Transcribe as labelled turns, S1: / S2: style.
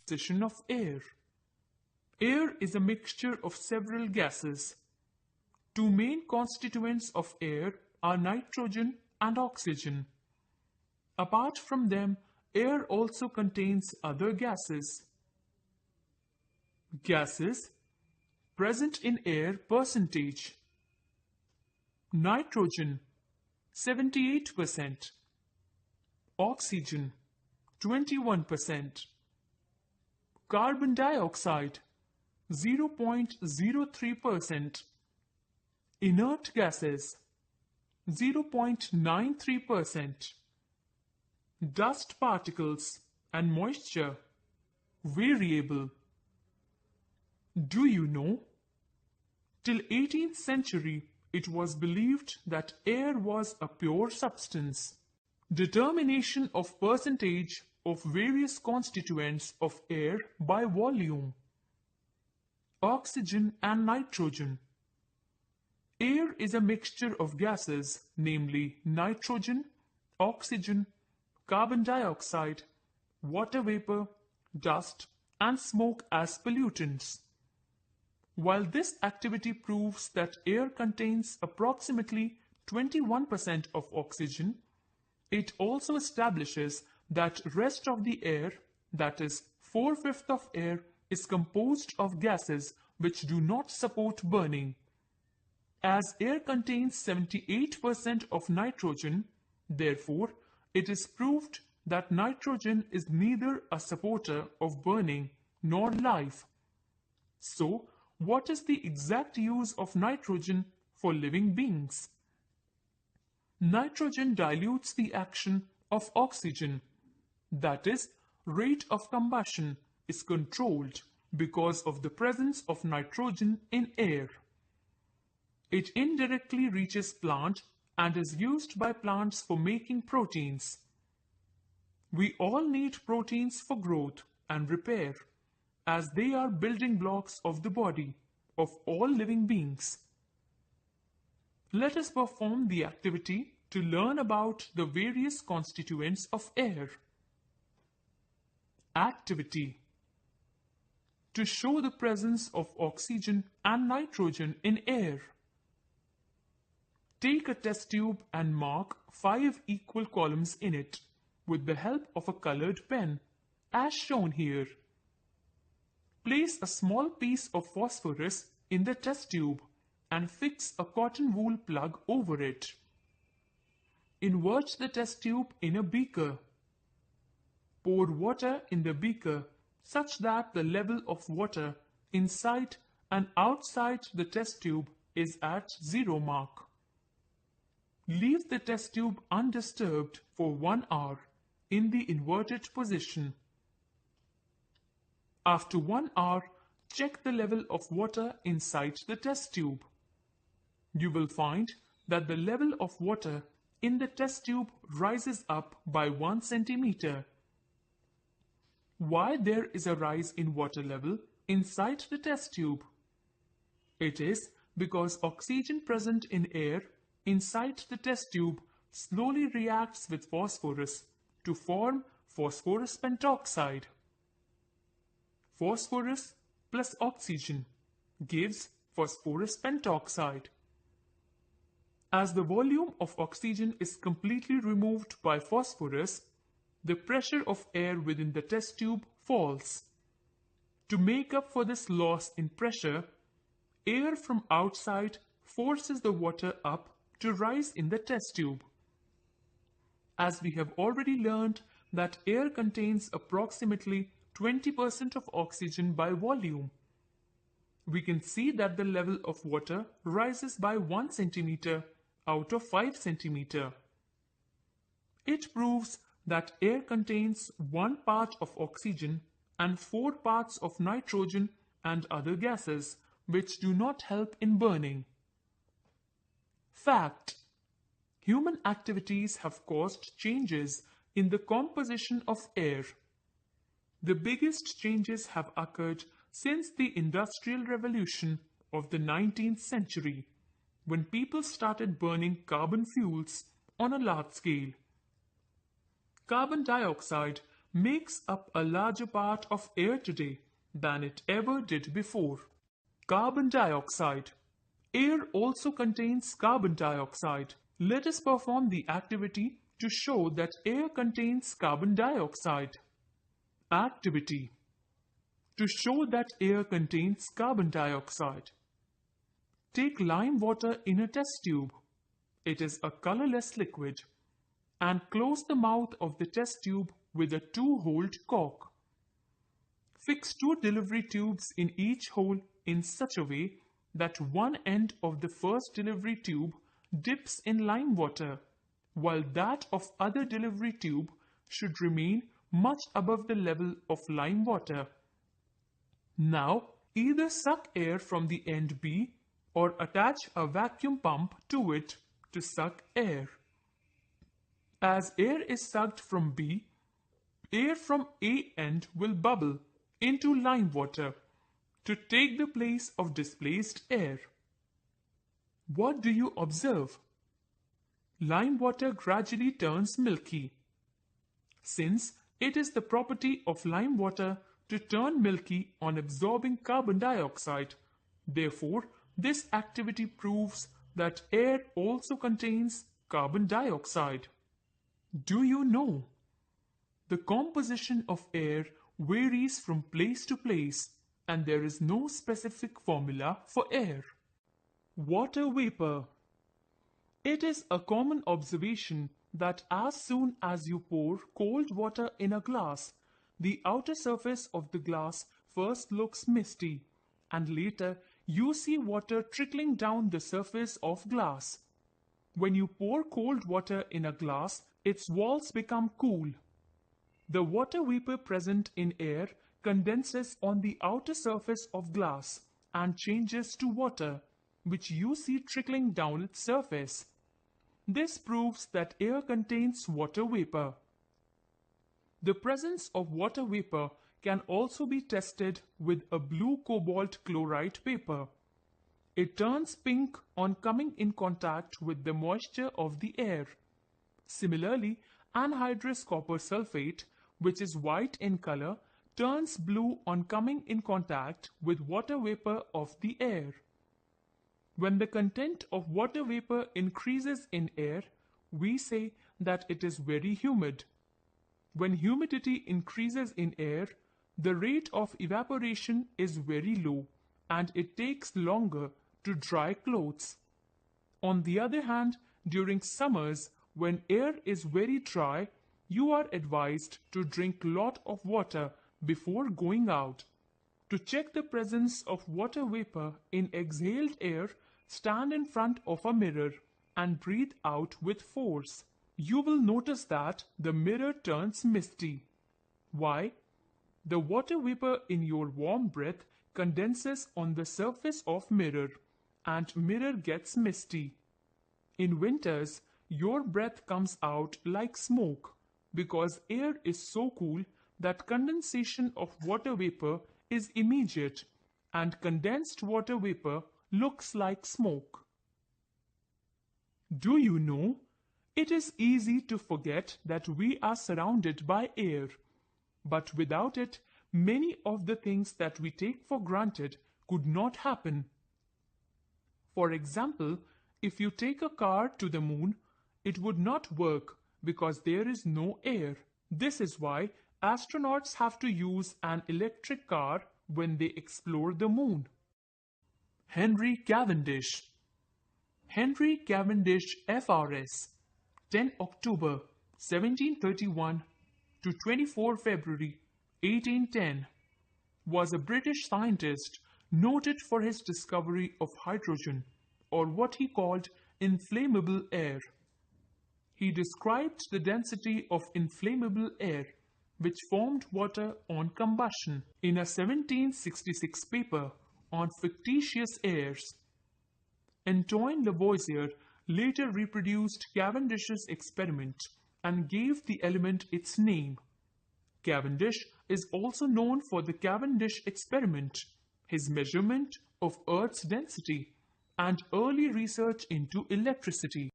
S1: Composition of air. Air is a mixture of several gases. Two main constituents of air are nitrogen and oxygen. Apart from them, air also contains other gases. Gases present in air percentage. Nitrogen 78%, oxygen 21%, carbon dioxide 0.03%, inert gases 0.93%, dust particles and moisture variable. Do you know? Till 18th century, it was believed that air was a pure substance. Determination of percentage of various constituents of air by volume. Oxygen and nitrogen. Air is a mixture of gases, namely nitrogen, oxygen, carbon dioxide, water vapor, dust, and smoke as pollutants. While this activity proves that air contains approximately 21% of oxygen, it also establishes that rest of the air, that is 4/5 of air, is composed of gases which do not support burning. As air contains 78% of nitrogen, therefore, it is proved that nitrogen is neither a supporter of burning nor life. So, what is the exact use of nitrogen for living beings? Nitrogen dilutes the action of oxygen. That is, rate of combustion is controlled because of the presence of nitrogen in air. It indirectly reaches plant and is used by plants for making proteins. We all need proteins for growth and repair, as they are building blocks of the body of all living beings. Let us perform the activity to learn about the various constituents of air. Activity: to show the presence of oxygen and nitrogen in air. Take a test tube and mark 5 equal columns in it with the help of a colored pen, as shown here. Place a small piece of phosphorus in the test tube and fix a cotton wool plug over it. Invert the test tube in a beaker. Pour water in the beaker such that the level of water inside and outside the test tube is at 0 mark. Leave the test tube undisturbed for 1 hour in the inverted position. After 1 hour, check the level of water inside the test tube. You will find that the level of water in the test tube rises up by 1 centimeter. Why there is a rise in water level inside the test tube? It is because oxygen present in air inside the test tube slowly reacts with phosphorus to form phosphorus pentoxide. Phosphorus plus oxygen gives phosphorus pentoxide. As the volume of oxygen is completely removed by phosphorus, the pressure of air within the test tube falls. To make up for this loss in pressure, air from outside forces the water up to rise in the test tube. As we have already learned that air contains approximately 20% of oxygen by volume, we can see that the level of water rises by 1 centimeter out of 5 centimeter. It proves that air contains 1 part of oxygen and 4 parts of nitrogen and other gases which do not help in burning. Fact: human activities have caused changes in the composition of air. The biggest changes have occurred since the Industrial Revolution of the 19th century, when people started burning carbon fuels on a large scale. Carbon dioxide makes up a larger part of air today than it ever did before. Carbon dioxide. Air also contains carbon dioxide. Let us perform the activity to show that air contains carbon dioxide. Activity. To show that air contains carbon dioxide. Take lime water in a test tube. It is a colorless liquid. And close the mouth of the test tube with a 2-holed cork. Fix 2 delivery tubes in each hole in such a way that one end of the first delivery tube dips in lime water, while that of other delivery tube should remain much above the level of lime water. Now, either suck air from the end B or attach a vacuum pump to it to suck air. As air is sucked from B, air from A end will bubble into lime water to take the place of displaced air. What do you observe? Lime water gradually turns milky. Since it is the property of lime water to turn milky on absorbing carbon dioxide, therefore, this activity proves that air also contains carbon dioxide. Do you know? The composition of air varies from place to place, and there is no specific formula for air. Water vapor. It is a common observation that as soon as you pour cold water in a glass, the outer surface of the glass first looks misty, and later you see water trickling down the surface of glass. When you pour cold water in a glass, its walls become cool. The water vapor present in air condenses on the outer surface of glass and changes to water, which you see trickling down its surface. This proves that air contains water vapor. The presence of water vapor can also be tested with a blue cobalt chloride vapor. It turns pink on coming in contact with the moisture of the air. Similarly, anhydrous copper sulfate, which is white in color, turns blue on coming in contact with water vapor of the air. When the content of water vapor increases in air, we say that it is very humid. When humidity increases in air, the rate of evaporation is very low and it takes longer to dry clothes. On the other hand, during summers, when air is very dry, you are advised to drink lot of water before going out. To check the presence of water vapor in exhaled air, stand in front of a mirror and breathe out with force. You will notice that the mirror turns misty. Why? The water vapor in your warm breath condenses on the surface of mirror and mirror gets misty. In winters, your breath comes out like smoke because air is so cool that condensation of water vapor is immediate and condensed water vapor looks like smoke. Do you know? It is easy to forget that we are surrounded by air, but without it, many of the things that we take for granted could not happen. For example, if you take a car to the moon, it would not work because there is no air. This is why astronauts have to use an electric car when they explore the moon. Henry Cavendish. Henry Cavendish FRS, 10 October 1731 to 24 February 1810, was a British scientist noted for his discovery of hydrogen, or what he called inflammable air. He described the density of inflammable air, which formed water on combustion, in a 1766 paper on fictitious airs. Antoine Lavoisier later reproduced Cavendish's experiment and gave the element its name. Cavendish is also known for the Cavendish experiment, his measurement of Earth's density, and early research into electricity.